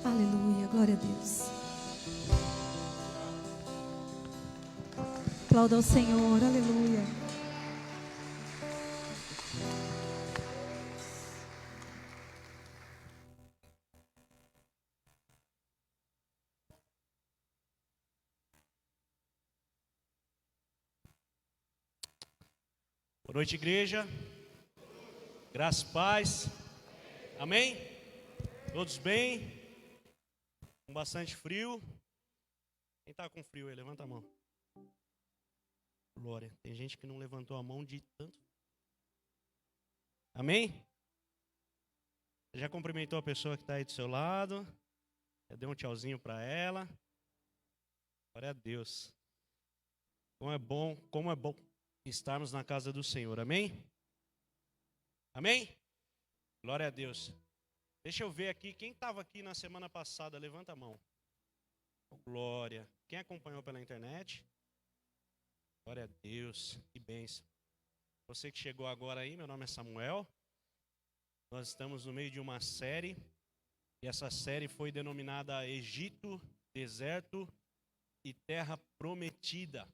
Aleluia, glória a Deus. Aplauda ao Senhor, aleluia. Boa noite, igreja. Graça e paz. Amém? Todos bem? Com bastante frio. Quem está com frio aí? Levanta a mão. Glória. Tem gente que não levantou a mão de tanto. Amém? Você já cumprimentou a pessoa que está aí do seu lado? Já deu um tchauzinho para ela? Glória a Deus. Como é bom estarmos na casa do Senhor. Amém? Amém? Glória a Deus. Deixa eu ver aqui, quem estava aqui na semana passada, levanta a mão. Glória. Quem acompanhou pela internet? Glória a Deus, que bênção. Você que chegou agora aí, meu nome é Samuel. Nós estamos no meio de uma série, e essa série foi denominada Egito, Deserto e Terra Prometida.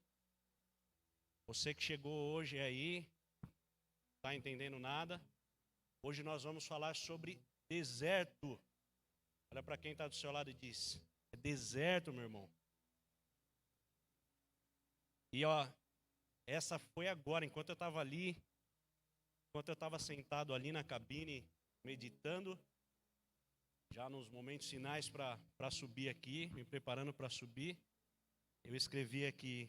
Você que chegou hoje aí, não está entendendo nada. Hoje nós vamos falar sobre deserto. Olha para quem está do seu lado e diz: é deserto, meu irmão. E ó, essa foi agora, enquanto eu estava ali, enquanto eu estava sentado ali na cabine, meditando, já nos momentos finais para subir aqui, me preparando para subir, eu escrevi aqui: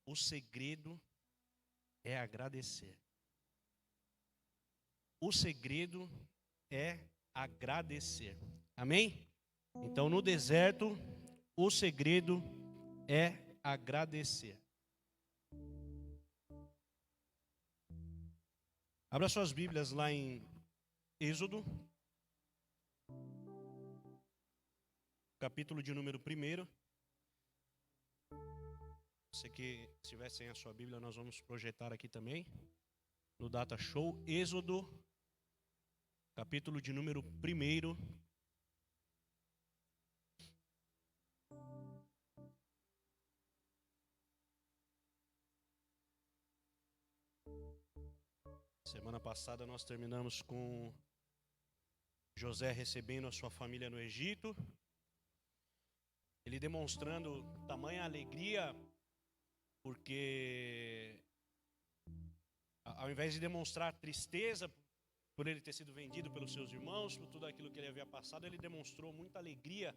o segredo é agradecer. O segredo é agradecer. Amém? Então, no deserto, o segredo é agradecer. Abra suas Bíblias lá em Êxodo, capítulo de número 1. Você que estiver sem a sua Bíblia, nós vamos projetar aqui também, no Data Show. Êxodo, capítulo de número 1. Semana passada nós terminamos com José recebendo a sua família no Egito. Ele demonstrando tamanha alegria, porque ao invés de demonstrar tristeza por ele ter sido vendido pelos seus irmãos, por tudo aquilo que ele havia passado, ele demonstrou muita alegria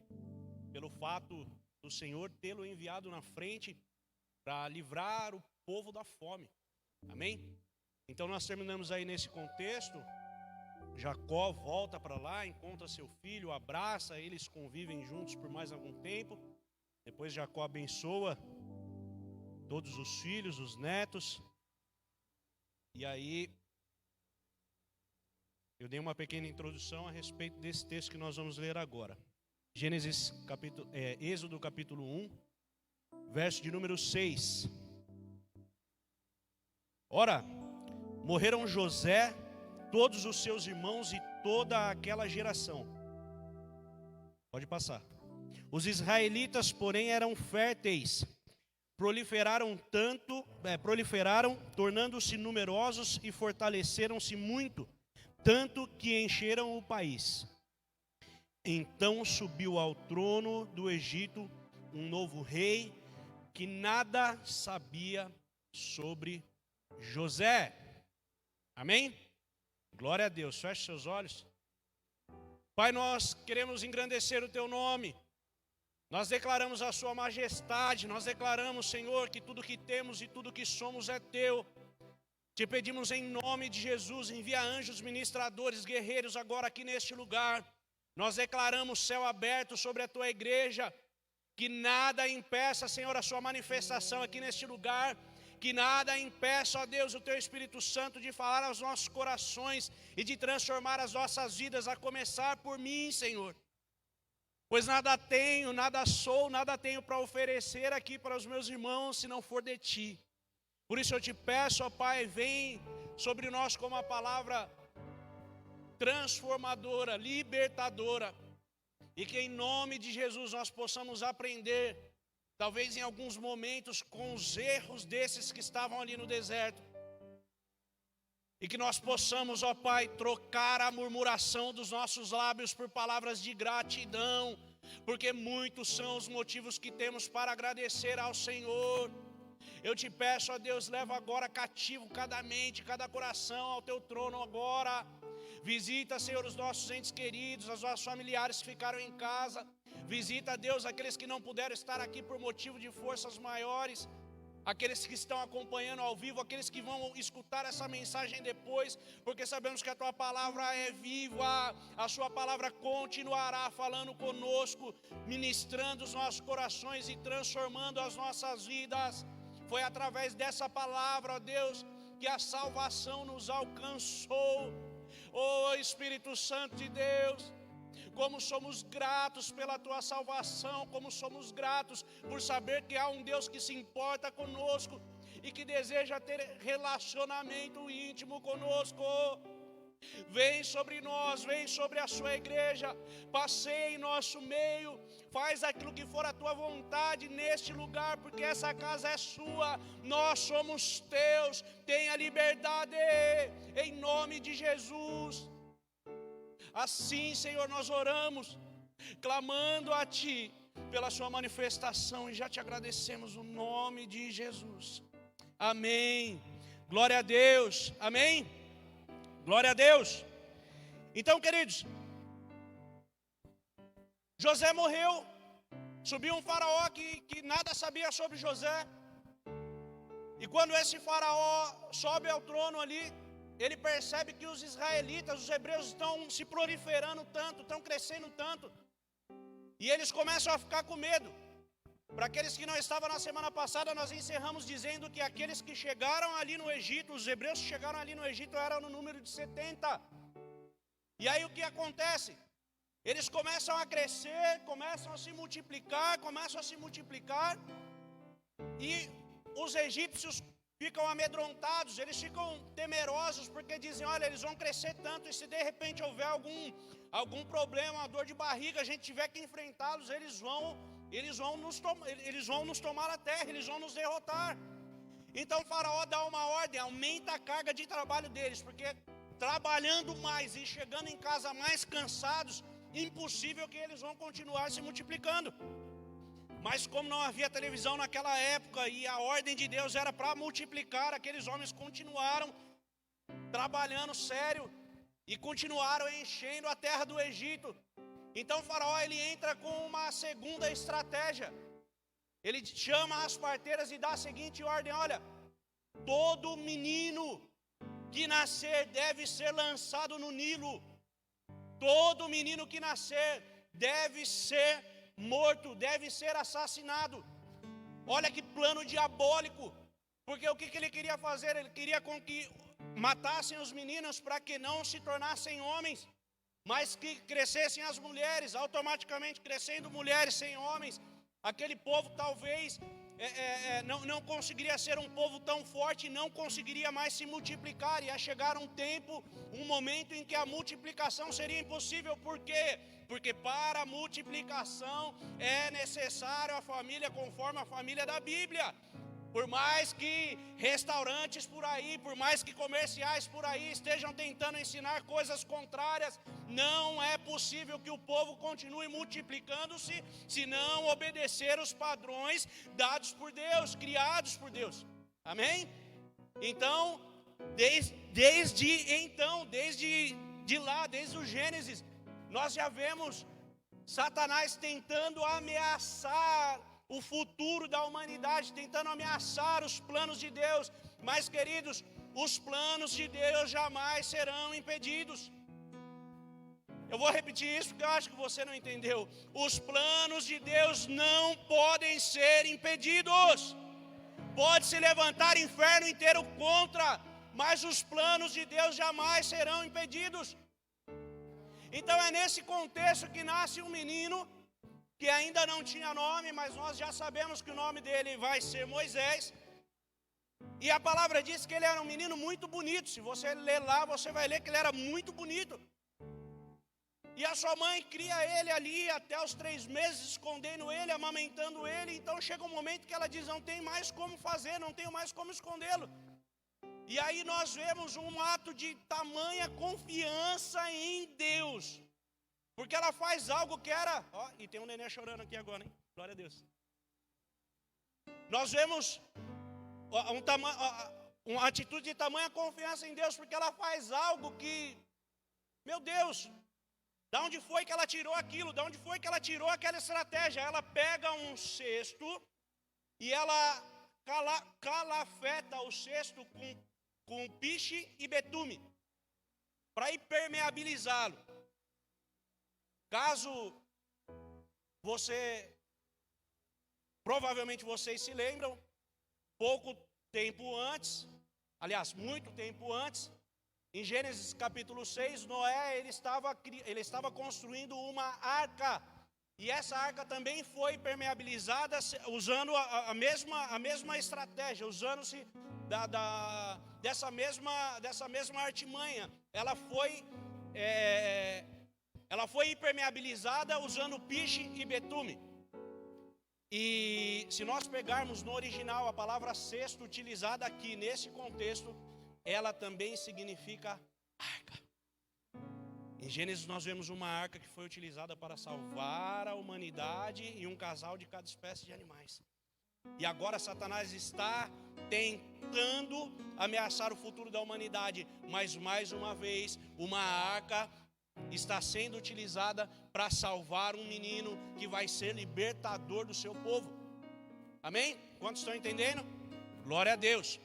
pelo fato do Senhor tê-lo enviado na frente para livrar o povo da fome. Amém? Então nós terminamos aí nesse contexto. Jacó volta para lá, encontra seu filho, abraça, eles convivem juntos por mais algum tempo. Depois Jacó abençoa todos os filhos, os netos. E aí eu dei uma pequena introdução a respeito desse texto que nós vamos ler agora. Êxodo capítulo 1, verso de número 6. Ora, morreram José, todos os seus irmãos e toda aquela geração. Pode passar. Os israelitas, porém, eram férteis, proliferaram, tornando-se numerosos e fortaleceram-se muito, tanto que encheram o país. Então subiu ao trono do Egito um novo rei que nada sabia sobre José. Amém? Glória a Deus. Feche seus olhos. Pai, nós queremos engrandecer o teu nome. Nós declaramos a sua majestade. Nós declaramos, Senhor, que tudo que temos e tudo que somos é teu. Te pedimos em nome de Jesus, envia anjos ministradores, guerreiros agora aqui neste lugar. Nós declaramos céu aberto sobre a tua igreja. Que nada impeça, Senhor, a sua manifestação aqui neste lugar. Que nada impeça, ó Deus, o teu Espírito Santo de falar aos nossos corações e de transformar as nossas vidas, a começar por mim, Senhor. Pois nada tenho, nada sou, nada tenho para oferecer aqui para os meus irmãos, se não for de ti. Por isso eu te peço, ó Pai, vem sobre nós como a palavra transformadora, libertadora. E que em nome de Jesus nós possamos aprender, talvez em alguns momentos, com os erros desses que estavam ali no deserto. E que nós possamos, ó Pai, trocar a murmuração dos nossos lábios por palavras de gratidão, porque muitos são os motivos que temos para agradecer ao Senhor. Eu te peço, ó Deus, leva agora cativo cada mente, cada coração ao teu trono agora. Visita, Senhor, os nossos entes queridos, os nossos familiares que ficaram em casa. Visita, Deus, aqueles que não puderam estar aqui por motivo de forças maiores. Aqueles que estão acompanhando ao vivo, aqueles que vão escutar essa mensagem depois, porque sabemos que a Tua palavra é viva, a Sua palavra continuará falando conosco, ministrando os nossos corações e transformando as nossas vidas. Foi através dessa palavra, ó Deus, que a salvação nos alcançou. Ó Espírito Santo de Deus, como somos gratos pela Tua salvação, como somos gratos por saber que há um Deus que se importa conosco e que deseja ter relacionamento íntimo conosco. Vem sobre nós, vem sobre a Sua igreja, passeia em nosso meio, faz aquilo que for a Tua vontade neste lugar, porque essa casa é Sua, nós somos Teus, tenha liberdade, em nome de Jesus. Assim, Senhor, nós oramos, clamando a Ti pela Sua manifestação, e já te agradecemos no nome de Jesus. Amém. Glória a Deus. Amém. Glória a Deus. Então, queridos, José morreu, subiu um faraó que nada sabia sobre José, e quando esse faraó sobe ao trono ali, ele percebe que os israelitas, os hebreus estão se proliferando tanto, estão crescendo tanto, e eles começam a ficar com medo. Para aqueles que não estavam na semana passada, nós encerramos dizendo que aqueles que chegaram ali no Egito, os hebreus que chegaram ali no Egito eram no número de 70. E aí o que acontece? Eles começam a crescer, começam a se multiplicar, e os egípcios ficam amedrontados, eles ficam temerosos, porque dizem, olha, eles vão crescer tanto, e se de repente houver algum problema, uma dor de barriga, a gente tiver que enfrentá-los, eles vão nos tomar a terra, eles vão nos derrotar. Então o faraó dá uma ordem, aumenta a carga de trabalho deles, porque trabalhando mais e chegando em casa mais cansados, impossível que eles vão continuar se multiplicando. Mas como não havia televisão naquela época e a ordem de Deus era para multiplicar, aqueles homens continuaram trabalhando sério e continuaram enchendo a terra do Egito. Então o faraó ele entra com uma segunda estratégia. Ele chama as parteiras e dá a seguinte ordem, olha, todo menino que nascer deve ser lançado no Nilo. Todo menino que nascer deve ser morto, deve ser assassinado. Olha que plano diabólico, porque o que ele queria fazer? Ele queria com que matassem os meninos para que não se tornassem homens, mas que crescessem as mulheres, automaticamente crescendo mulheres sem homens. Aquele povo talvez não conseguiria ser um povo tão forte, não conseguiria mais se multiplicar. Ia chegar um tempo, um momento em que a multiplicação seria impossível. Por quê? Porque para a multiplicação é necessário a família conforme a família da Bíblia. Por mais que restaurantes por aí, por mais que comerciais por aí estejam tentando ensinar coisas contrárias, não é possível que o povo continue multiplicando-se se não obedecer os padrões dados por Deus, criados por Deus. Amém? Então, desde lá, desde o Gênesis, nós já vemos Satanás tentando ameaçar o futuro da humanidade, tentando ameaçar os planos de Deus. Mas, queridos, os planos de Deus jamais serão impedidos. Eu vou repetir isso porque eu acho que você não entendeu. Os planos de Deus não podem ser impedidos. Pode se levantar inferno inteiro contra, mas os planos de Deus jamais serão impedidos. Então é nesse contexto que nasce um menino que ainda não tinha nome, mas nós já sabemos que o nome dele vai ser Moisés. E a palavra diz que ele era um menino muito bonito. Se você ler lá, você vai ler que ele era muito bonito. E a sua mãe cria ele ali até os 3 meses, escondendo ele, amamentando ele. Então chega um momento que ela diz, não tem mais como fazer, não tenho mais como escondê-lo. E aí nós vemos um ato de tamanha confiança em Deus. Porque ela faz algo que era... Ó, e tem um neném chorando aqui agora, hein? Glória a Deus. Nós vemos uma atitude de tamanha confiança em Deus, porque ela faz algo que... Meu Deus... Da onde foi que ela tirou aquilo? Da onde foi que ela tirou aquela estratégia? Ela pega um cesto e ela calafeta o cesto com piche e betume para impermeabilizá-lo. Caso provavelmente vocês se lembram, pouco tempo antes, aliás, muito tempo antes, em Gênesis capítulo 6, Noé ele estava construindo uma arca. E essa arca também foi permeabilizada usando a mesma estratégia, usando-se dessa mesma artimanha. Ela foi impermeabilizada usando piche e betume. E se nós pegarmos no original a palavra cesto utilizada aqui nesse contexto, ela também significa arca. Em Gênesis nós vemos uma arca que foi utilizada para salvar a humanidade e um casal de cada espécie de animais. E agora Satanás está tentando ameaçar o futuro da humanidade, mas mais uma vez uma arca está sendo utilizada para salvar um menino que vai ser libertador do seu povo. Amém? Quantos estão entendendo? Glória a Deus.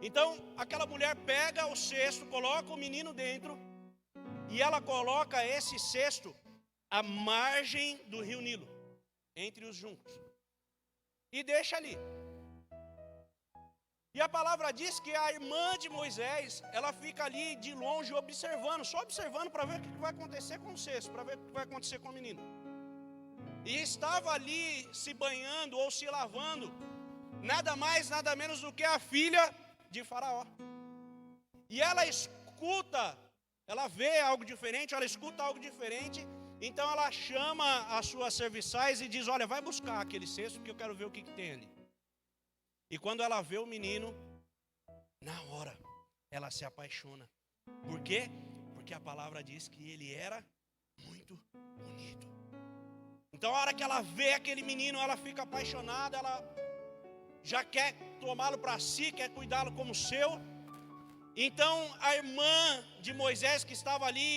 Então, aquela mulher pega o cesto, coloca o menino dentro, e ela coloca esse cesto à margem do rio Nilo, entre os juncos, e deixa ali. E a palavra diz que a irmã de Moisés, ela fica ali de longe observando, só observando para ver o que vai acontecer com o cesto, para ver o que vai acontecer com o menino. E estava ali se banhando ou se lavando, nada mais, nada menos do que a filha de Faraó. E ela escuta, ela vê algo diferente, ela escuta algo diferente. Então ela chama as suas serviçais e diz, olha, vai buscar aquele cesto, porque eu quero ver o que tem ali. E quando ela vê o menino, na hora, ela se apaixona. Por quê? Porque a palavra diz que ele era muito bonito. Então a hora que ela vê aquele menino, ela fica apaixonada, ela já quer tomá-lo para si, quer cuidá-lo como seu. Então a irmã de Moisés, que estava ali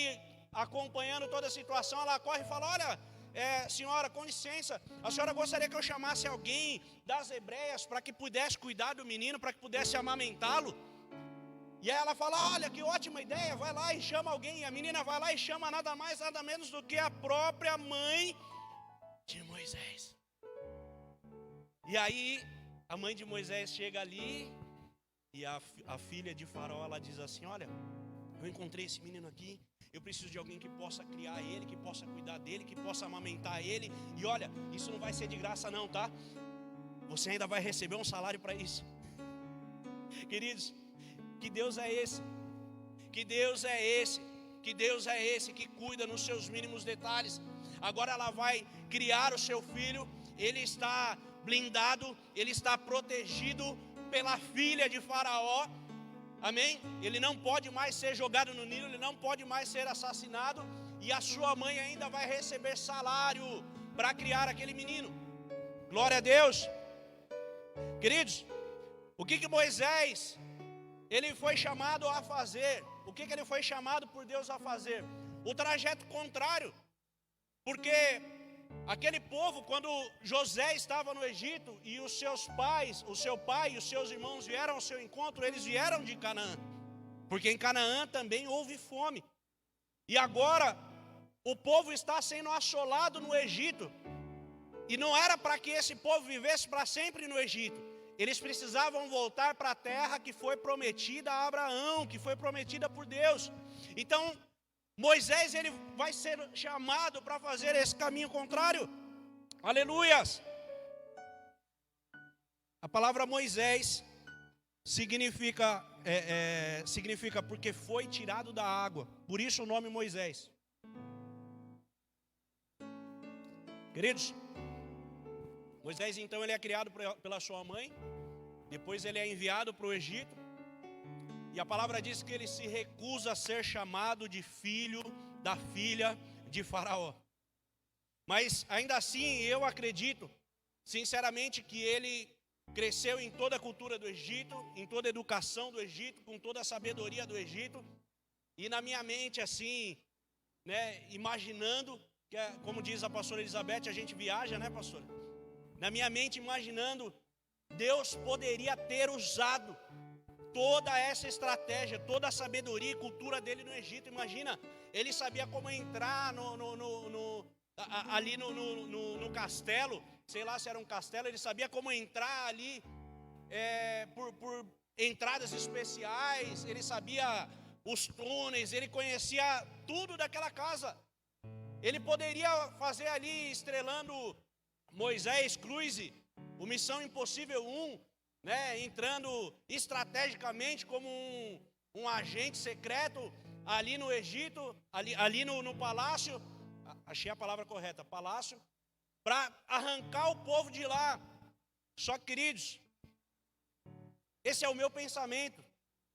acompanhando toda a situação, ela corre e fala, olha, senhora, com licença, a senhora gostaria que eu chamasse alguém das hebreias para que pudesse cuidar do menino, para que pudesse amamentá-lo? E aí ela fala, olha, que ótima ideia, vai lá e chama alguém. E a menina vai lá e chama nada mais, nada menos do que a própria mãe de Moisés. E aí a mãe de Moisés chega ali e a filha de Faraó, ela diz assim, olha, eu encontrei esse menino aqui, eu preciso de alguém que possa criar ele, que possa cuidar dele, que possa amamentar ele. E olha, isso não vai ser de graça não, tá? Você ainda vai receber um salário para isso. Queridos, que Deus é esse? Que Deus é esse? Que Deus é esse que cuida nos seus mínimos detalhes? Agora ela vai criar o seu filho, ele está blindado, ele está protegido pela filha de Faraó. Amém? Ele não pode mais ser jogado no Nilo, ele não pode mais ser assassinado. E a sua mãe ainda vai receber salário para criar aquele menino. Glória a Deus. Queridos, o que Moisés, ele foi chamado a fazer? O que ele foi chamado por Deus a fazer? O trajeto contrário. Porque aquele povo, quando José estava no Egito e os seus pais, o seu pai e os seus irmãos vieram ao seu encontro, eles vieram de Canaã, porque em Canaã também houve fome. E agora o povo está sendo assolado no Egito, e não era para que esse povo vivesse para sempre no Egito. Eles precisavam voltar para a terra que foi prometida a Abraão, que foi prometida por Deus. Então Moisés, ele vai ser chamado para fazer esse caminho contrário. Aleluias. A palavra Moisés significa porque foi tirado da água. Por isso o nome Moisés. Queridos, Moisés então ele é criado pela sua mãe, depois ele é enviado para o Egito, e a palavra diz que ele se recusa a ser chamado de filho da filha de Faraó. Mas ainda assim eu acredito, sinceramente, que ele cresceu em toda a cultura do Egito, em toda a educação do Egito, com toda a sabedoria do Egito, e na minha mente assim, né, imaginando, que como diz a pastora Elizabeth, a gente viaja, né, pastora? Na minha mente imaginando, Deus poderia ter usado toda essa estratégia, toda a sabedoria e cultura dele no Egito. Imagina, ele sabia como entrar ali no castelo, sei lá se era um castelo, ele sabia como entrar ali por entradas especiais, ele sabia os túneis, ele conhecia tudo daquela casa. Ele poderia fazer ali, estrelando Moisés Cruise, o Missão Impossível 1, né, entrando estrategicamente como um agente secreto ali no Egito, ali no palácio, achei a palavra correta, palácio, para arrancar o povo de lá. Só que, queridos, esse é o meu pensamento,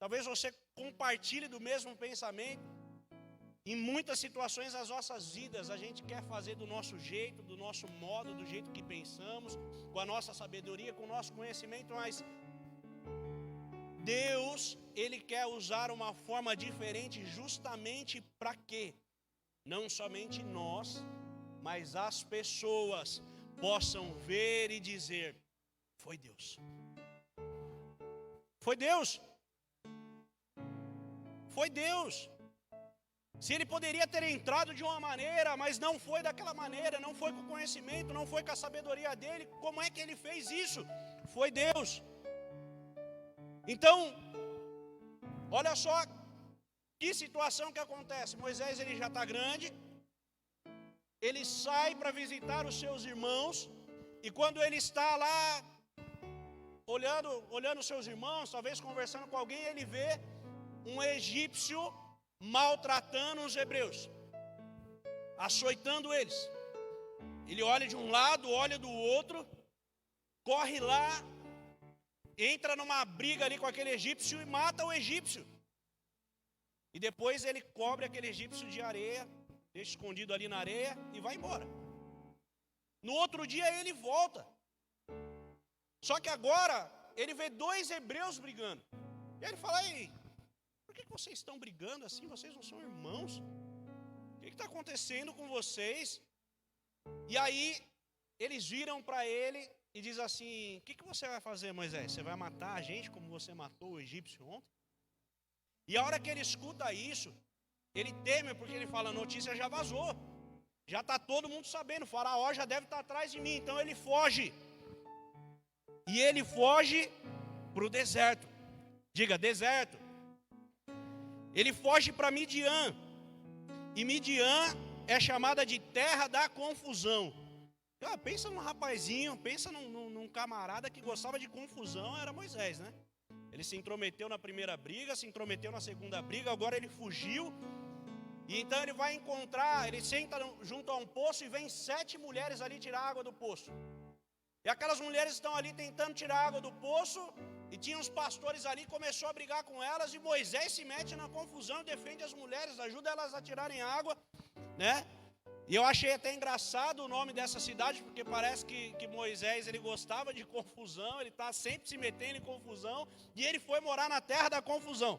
talvez você compartilhe do mesmo pensamento. Em muitas situações das nossas vidas, a gente quer fazer do nosso jeito, do nosso modo, do jeito que pensamos, com a nossa sabedoria, com o nosso conhecimento, mas Deus, Ele quer usar uma forma diferente justamente para quê? Não somente nós, mas as pessoas possam ver e dizer, foi Deus. Foi Deus. Foi Deus. Se ele poderia ter entrado de uma maneira, mas não foi daquela maneira, não foi com o conhecimento, não foi com a sabedoria dele, como é que ele fez isso? Foi Deus. Então, olha só que situação que acontece. Moisés ele já está grande, ele sai para visitar os seus irmãos, e quando ele está lá, olhando os seus irmãos, talvez conversando com alguém, ele vê um egípcio maltratando os hebreus, açoitando eles. Ele olha de um lado, olha do outro, corre lá, entra numa briga ali com aquele egípcio e mata o egípcio. E depois ele cobre aquele egípcio de areia, deixa escondido ali na areia e vai embora. No outro dia ele volta. Só que agora ele vê 2 hebreus brigando. E ele fala, ei, por que vocês estão brigando assim? Vocês não são irmãos? O que está acontecendo com vocês? E aí, eles viram para ele e diz assim, o que você vai fazer, Moisés? Você vai matar a gente como você matou o egípcio ontem? E a hora que ele escuta isso, ele teme porque ele fala, a notícia já vazou. Já está todo mundo sabendo, o faraó já deve estar atrás de mim. Então ele foge. E ele foge para o deserto. Diga, deserto. Ele foge para Midian, e Midian é chamada de terra da confusão. Pensa num rapazinho, pensa num camarada que gostava de confusão, era Moisés, né? Ele se intrometeu na primeira briga, se intrometeu na segunda briga, agora ele fugiu, e então ele vai encontrar, ele senta junto a um poço e vem 7 mulheres ali tirar água do poço. E aquelas mulheres estão ali tentando tirar água do poço, e tinha uns pastores ali, começou a brigar com elas, e Moisés se mete na confusão, defende as mulheres, ajuda elas a tirarem água, né? E eu achei até engraçado o nome dessa cidade, porque parece que Moisés ele gostava de confusão, ele está sempre se metendo em confusão, e ele foi morar na terra da confusão.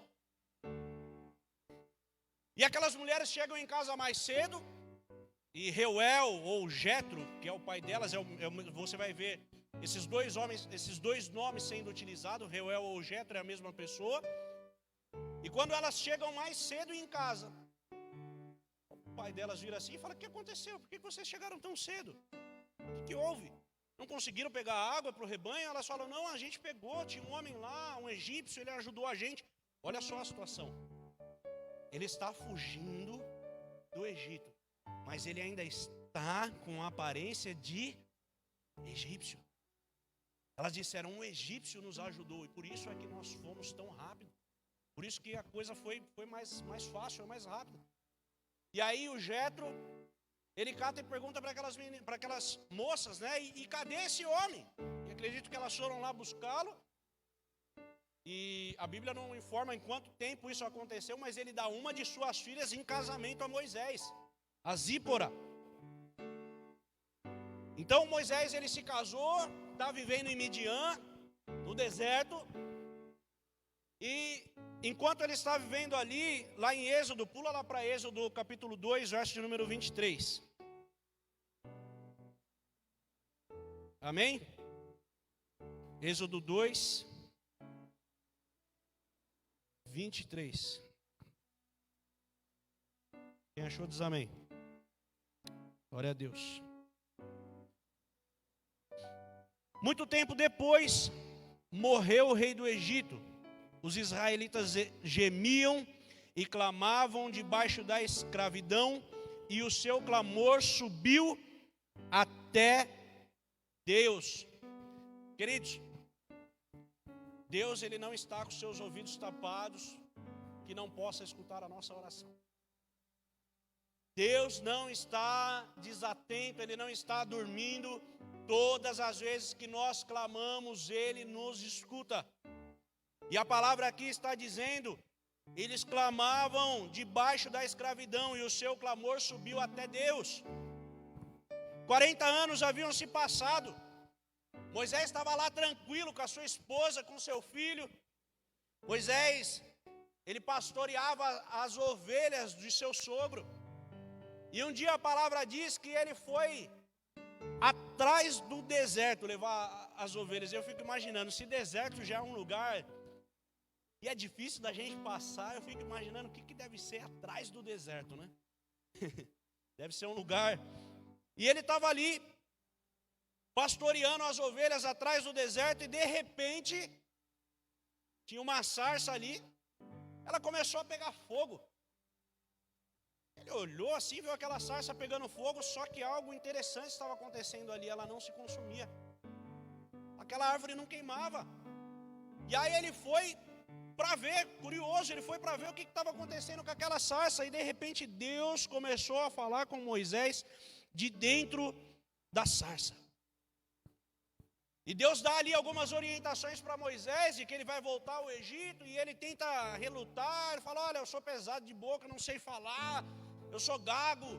E aquelas mulheres chegam em casa mais cedo, e Reuel ou Jetro, que é o pai delas, você vai ver esses dois nomes sendo utilizados, Reuel ou Jetro é a mesma pessoa. E quando elas chegam mais cedo em casa, o pai delas vira assim e fala, o que aconteceu? Por que vocês chegaram tão cedo? O que houve? Não conseguiram pegar água para o rebanho? Elas falam, não, a gente pegou, tinha um homem lá, um egípcio, ele ajudou a gente. Olha só a situação. Ele está fugindo do Egito, mas ele ainda está com a aparência de egípcio. Elas disseram, um egípcio nos ajudou, e por isso é que nós fomos tão rápido. Por isso que a coisa foi mais fácil, mais rápida. E aí o Jetro, ele cata e pergunta para aquelas moças, né? E cadê esse homem? E acredito que elas foram lá buscá-lo. E a Bíblia não informa em quanto tempo isso aconteceu, mas ele dá uma de suas filhas em casamento a Moisés, a Zípora. Então Moisés, ele se casou, está vivendo em Midian, no deserto. E enquanto ele está vivendo ali, lá em Êxodo, pula lá para Êxodo capítulo 2, verso de número 23. Amém? Êxodo 2, 23. Quem achou diz amém. Glória a Deus. Muito tempo depois, morreu o rei do Egito. Os israelitas gemiam e clamavam debaixo da escravidão, e o seu clamor subiu até Deus. Queridos, Deus, ele não está com seus ouvidos tapados, que não possa escutar a nossa oração. Deus não está desatento, ele não está dormindo. Todas as vezes que nós clamamos, ele nos escuta. E a palavra aqui está dizendo, eles clamavam debaixo da escravidão e o seu clamor subiu até Deus. 40 anos haviam se passado. Moisés estava lá tranquilo com a sua esposa, com seu filho. Moisés, ele pastoreava as ovelhas de seu sogro. E um dia a palavra diz que ele foi atrás do deserto levar as ovelhas. Eu fico imaginando, se deserto já é um lugar e é difícil da gente passar, eu fico imaginando o que deve ser atrás do deserto, né? Deve ser um lugar. E ele estava ali, pastoreando as ovelhas atrás do deserto, e de repente, tinha uma sarça ali, ela começou a pegar fogo. Ele olhou assim, viu aquela sarça pegando fogo, só que algo interessante estava acontecendo ali, ela não se consumia. Aquela árvore não queimava. E aí ele foi para ver, curioso, ele foi para ver o que estava acontecendo com aquela sarça, e de repente Deus começou a falar com Moisés de dentro da sarça. E Deus dá ali algumas orientações para Moisés, de que ele vai voltar ao Egito, e ele tenta relutar, ele fala, olha, eu sou pesado de boca, não sei falar, eu sou gago.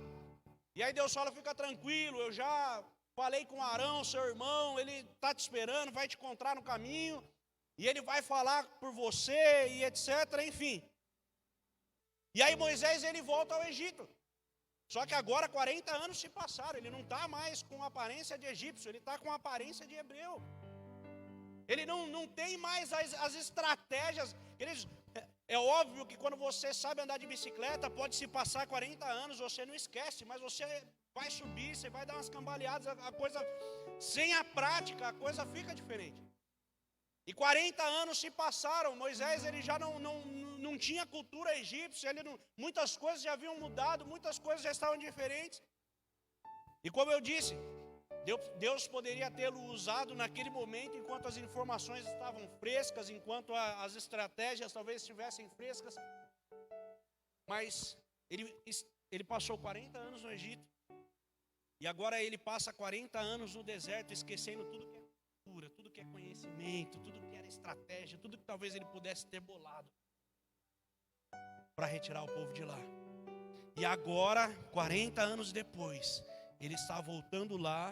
E aí Deus fala, fica tranquilo, eu já falei com Arão, seu irmão, ele está te esperando, vai te encontrar no caminho, e ele vai falar por você, e etc, enfim. E aí Moisés, ele volta ao Egito. Só que agora 40 anos se passaram, ele não está mais com aparência de egípcio, ele está com aparência de hebreu. Ele não tem mais as estratégias. É óbvio que quando você sabe andar de bicicleta, pode se passar 40 anos, você não esquece, mas você vai subir, você vai dar umas cambaleadas, a coisa, sem a prática, a coisa fica diferente. E 40 anos se passaram, Moisés, ele já não tinha cultura egípcia, muitas coisas já haviam mudado, muitas coisas já estavam diferentes. E como eu disse, Deus poderia tê-lo usado naquele momento, enquanto as informações estavam frescas, enquanto as estratégias talvez estivessem frescas. Mas ele passou 40 anos no Egito, e agora ele passa 40 anos no deserto, esquecendo tudo que é cultura, tudo que é conhecimento, tudo que era estratégia, tudo que talvez ele pudesse ter bolado para retirar o povo de lá. E agora, 40 anos depois, ele está voltando lá,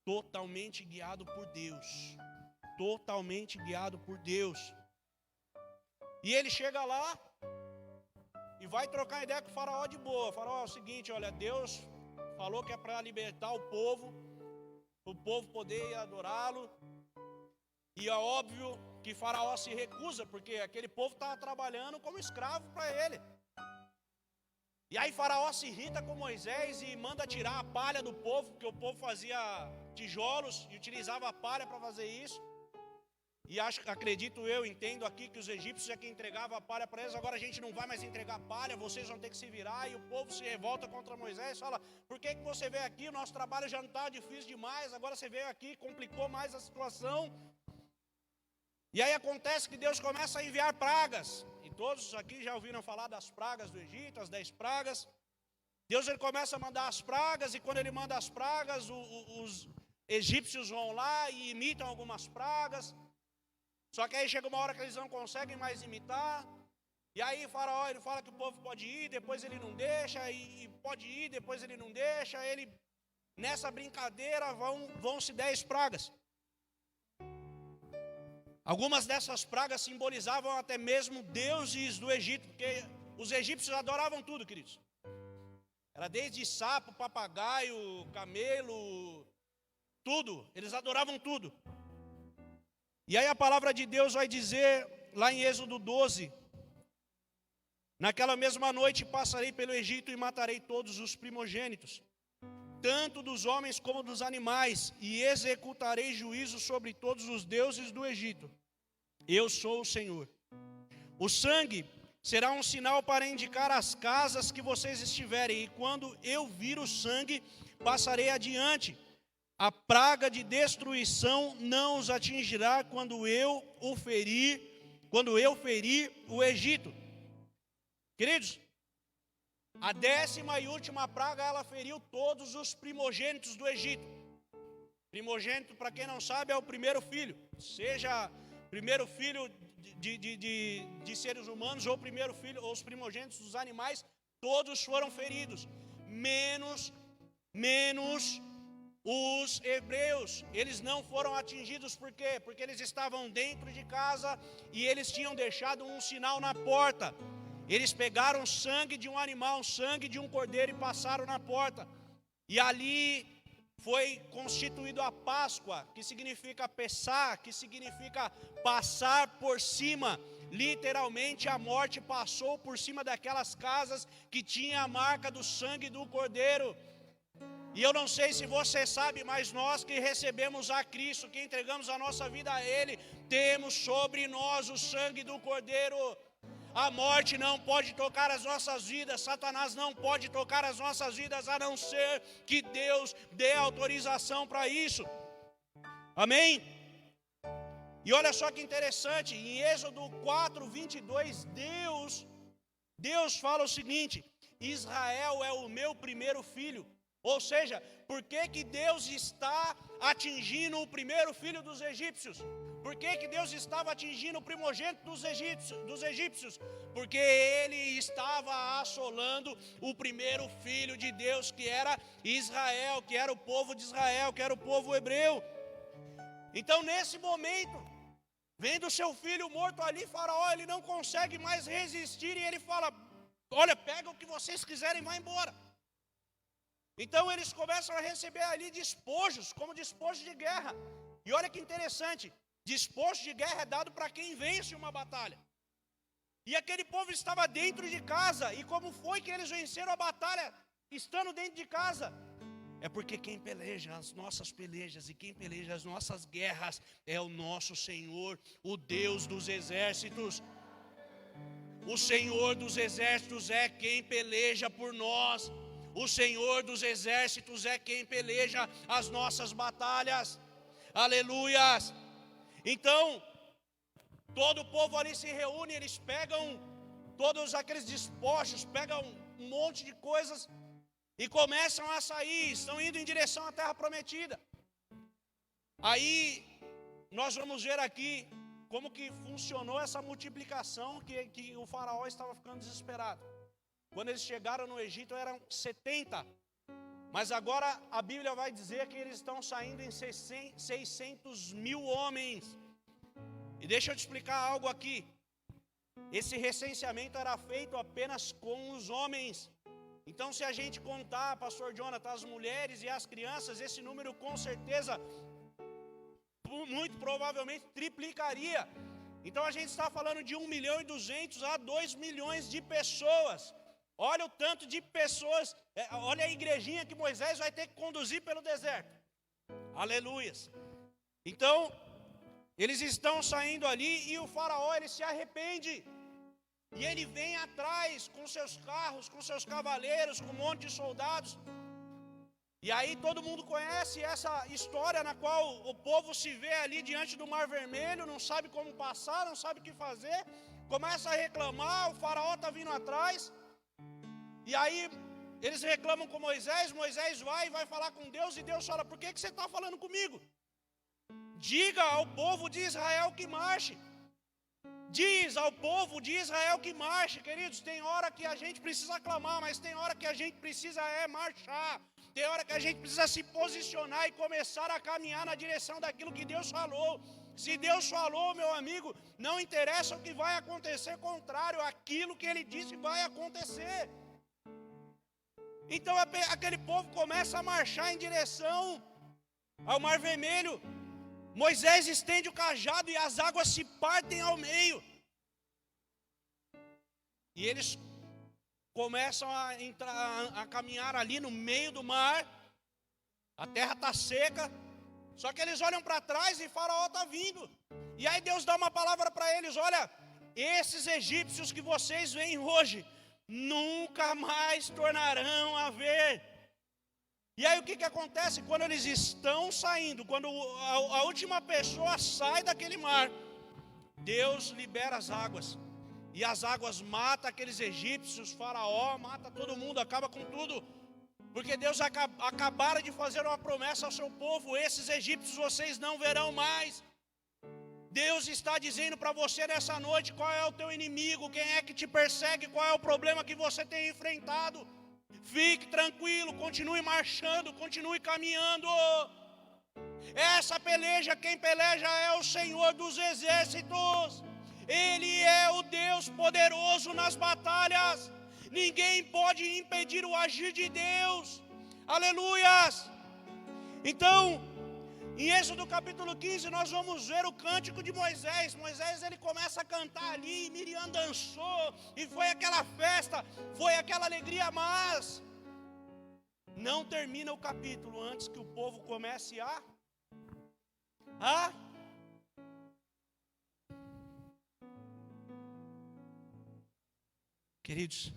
totalmente guiado por Deus. Totalmente guiado por Deus. E ele chega lá e vai trocar ideia com o faraó de boa. O faraó é o seguinte, olha, Deus falou que é para libertar o povo poder adorá-lo. E é óbvio que faraó se recusa, porque aquele povo estava trabalhando como escravo para ele. E aí faraó se irrita com Moisés e manda tirar a palha do povo, porque o povo fazia tijolos e utilizava a palha para fazer isso. E acredito eu, entendo aqui que os egípcios é que entregavam a palha para eles. Agora a gente não vai mais entregar palha, vocês vão ter que se virar. E o povo se revolta contra Moisés, fala, por que você veio aqui? O nosso trabalho já não está difícil demais, agora você veio aqui, complicou mais a situação. E aí acontece que Deus começa a enviar pragas. E todos aqui já ouviram falar das pragas do Egito, as 10 pragas. Deus ele começa a mandar as pragas, e quando ele manda as pragas, os egípcios vão lá e imitam algumas pragas. Só que aí chega uma hora que eles não conseguem mais imitar. E aí o faraó ele fala que o povo pode ir, depois ele não deixa, e pode ir, depois ele não deixa. Ele, nessa brincadeira vão-se 10 pragas. Algumas dessas pragas simbolizavam até mesmo deuses do Egito, porque os egípcios adoravam tudo, queridos. Era desde sapo, papagaio, camelo, tudo. Eles adoravam tudo. E aí a palavra de Deus vai dizer, lá em Êxodo 12, naquela mesma noite passarei pelo Egito e matarei todos os primogênitos, tanto dos homens como dos animais, e executarei juízo sobre todos os deuses do Egito. Eu sou o Senhor. O sangue será um sinal para indicar as casas que vocês estiverem, e quando eu vir o sangue, passarei adiante. A praga de destruição não os atingirá quando eu ferir o Egito. Queridos, a 10ª e última praga, ela feriu todos os primogênitos do Egito. Primogênito, para quem não sabe, é o primeiro filho. Seja primeiro filho de seres humanos, ou primeiro filho, ou os primogênitos dos animais, todos foram feridos. Menos os hebreus. Eles não foram atingidos, por quê? Porque eles estavam dentro de casa e eles tinham deixado um sinal na porta. Eles pegaram sangue de um animal, sangue de um cordeiro, e passaram na porta. E ali foi constituído a Páscoa, que significa Pessah, que significa passar por cima. Literalmente a morte passou por cima daquelas casas que tinha a marca do sangue do cordeiro. E eu não sei se você sabe, mas nós que recebemos a Cristo, que entregamos a nossa vida a Ele, temos sobre nós o sangue do cordeiro. A morte não pode tocar as nossas vidas, Satanás não pode tocar as nossas vidas, a não ser que Deus dê autorização para isso. Amém? E olha só que interessante, em Êxodo 4:22, Deus fala o seguinte: Israel é o meu primeiro filho. Ou seja, por que Deus está atingindo o primeiro filho dos egípcios? Por que Deus estava atingindo o primogênito dos egípcios? Porque ele estava assolando o primeiro filho de Deus, que era Israel, que era o povo de Israel, que era o povo hebreu. Então, nesse momento, vendo seu filho morto ali, Faraó, ele não consegue mais resistir, e ele fala: olha, pega o que vocês quiserem e vai embora. Então eles começam a receber ali despojos, como despojo de guerra. E olha que interessante, despojo de guerra é dado para quem vence uma batalha. E aquele povo estava dentro de casa. E como foi que eles venceram a batalha estando dentro de casa? É porque quem peleja as nossas pelejas e quem peleja as nossas guerras é o nosso Senhor, o Deus dos exércitos. O Senhor dos exércitos é quem peleja por nós. O Senhor dos exércitos é quem peleja as nossas batalhas. Aleluias! Então, todo o povo ali se reúne, eles pegam todos aqueles despojos, pegam um monte de coisas e começam a sair, estão indo em direção à terra prometida. Aí, nós vamos ver aqui como que funcionou essa multiplicação, que o faraó estava ficando desesperado. Quando eles chegaram no Egito eram 70, mas agora a Bíblia vai dizer que eles estão saindo em 600.000 homens. E deixa eu te explicar algo aqui. Esse recenseamento era feito apenas com os homens. Então, se a gente contar, pastor Jonathan, as mulheres e as crianças, esse número com certeza, muito provavelmente, triplicaria. Então a gente está falando de 1.200.000 a 2 milhões de pessoas. Olha o tanto de pessoas, olha a igrejinha que Moisés vai ter que conduzir pelo deserto. Aleluias. Então, eles estão saindo ali e o faraó, ele se arrepende. E ele vem atrás com seus carros, com seus cavaleiros, com um monte de soldados. E aí todo mundo conhece essa história na qual o povo se vê ali diante do Mar Vermelho, não sabe como passar, não sabe o que fazer, começa a reclamar, o faraó está vindo atrás. E aí Eles reclamam com Moisés, Moisés vai falar com Deus e Deus fala, por que você está falando comigo? Diga ao povo de Israel que marche. Diz ao povo de Israel que marche, queridos. Tem hora que a gente precisa clamar, mas tem hora que a gente precisa marchar. Tem hora que a gente precisa se posicionar e começar a caminhar na direção daquilo que Deus falou. Se Deus falou, meu amigo, não interessa o que vai acontecer, contrário, aquilo que Ele disse vai acontecer. Então aquele povo começa a marchar em direção ao Mar Vermelho. Moisés estende o cajado e as águas se partem ao meio. E eles começam a caminhar ali no meio do mar. A terra está seca. Só que eles olham para trás e Faraó está vindo. E aí Deus dá uma palavra para eles: olha, esses egípcios que vocês veem hoje, nunca mais tornarão a ver. E aí o que acontece? Quando eles estão saindo, quando a última pessoa sai daquele mar, Deus libera as águas. E as águas matam aqueles egípcios, Faraó mata todo mundo, acaba com tudo. Porque Deus acabaram de fazer uma promessa ao seu povo: esses egípcios vocês não verão mais. Deus está dizendo para você nessa noite qual é o teu inimigo, quem é que te persegue, qual é o problema que você tem enfrentado. Fique tranquilo, continue marchando, continue caminhando. Essa peleja, quem peleja é o Senhor dos exércitos. Ele é o Deus poderoso nas batalhas. Ninguém pode impedir o agir de Deus. Aleluias. Então, em Êxodo capítulo 15, nós vamos ver o cântico de Moisés. Moisés, ele começa a cantar ali, Miriam dançou, e foi aquela festa, foi aquela alegria, mas não termina o capítulo antes que o povo comece Queridos,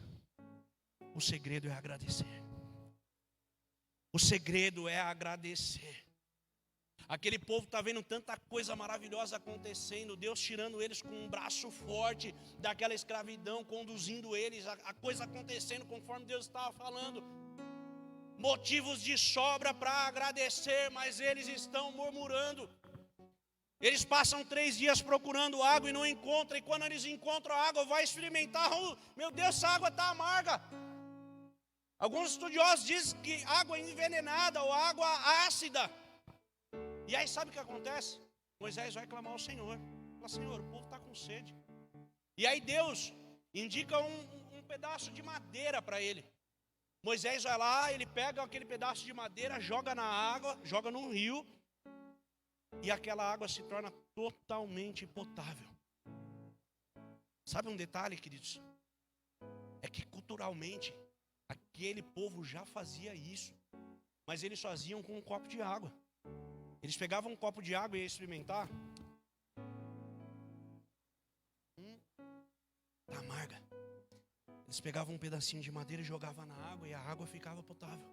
o segredo é agradecer. O segredo é agradecer. Aquele povo está vendo tanta coisa maravilhosa acontecendo, Deus tirando eles com um braço forte daquela escravidão, conduzindo eles, a coisa acontecendo conforme Deus estava falando. Motivos de sobra para agradecer, mas eles estão murmurando. Eles passam 3 dias procurando água e não encontram, e quando eles encontram a água, vai experimentar, meu Deus, essa água está amarga. Alguns estudiosos dizem que água envenenada ou água ácida. E aí sabe o que acontece? Moisés vai clamar ao Senhor. Fala: Senhor, o povo está com sede. E aí Deus indica um pedaço de madeira para ele. Moisés vai lá, ele pega aquele pedaço de madeira, joga na água, joga no rio, e aquela água se torna totalmente potável. Sabe um detalhe, queridos? É que culturalmente aquele povo já fazia isso, mas eles faziam com um copo de água. Eles pegavam um copo de água e iam experimentar. Tá amarga. Eles pegavam um pedacinho de madeira e jogavam na água e a água ficava potável.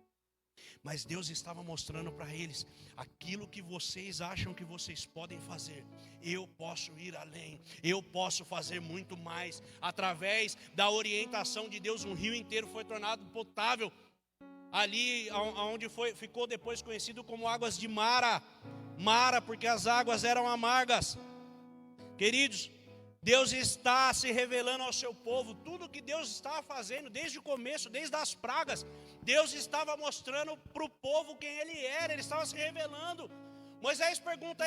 Mas Deus estava mostrando para eles: aquilo que vocês acham que vocês podem fazer, eu posso ir além, eu posso fazer muito mais. Através da orientação de Deus, um rio inteiro foi tornado potável. Ali onde ficou depois conhecido como águas de Mara, porque as águas eram amargas. Queridos, Deus está se revelando ao seu povo. Tudo que Deus estava fazendo desde o começo, desde as pragas, Deus estava mostrando para o povo quem Ele era. Ele estava se revelando. Moisés pergunta: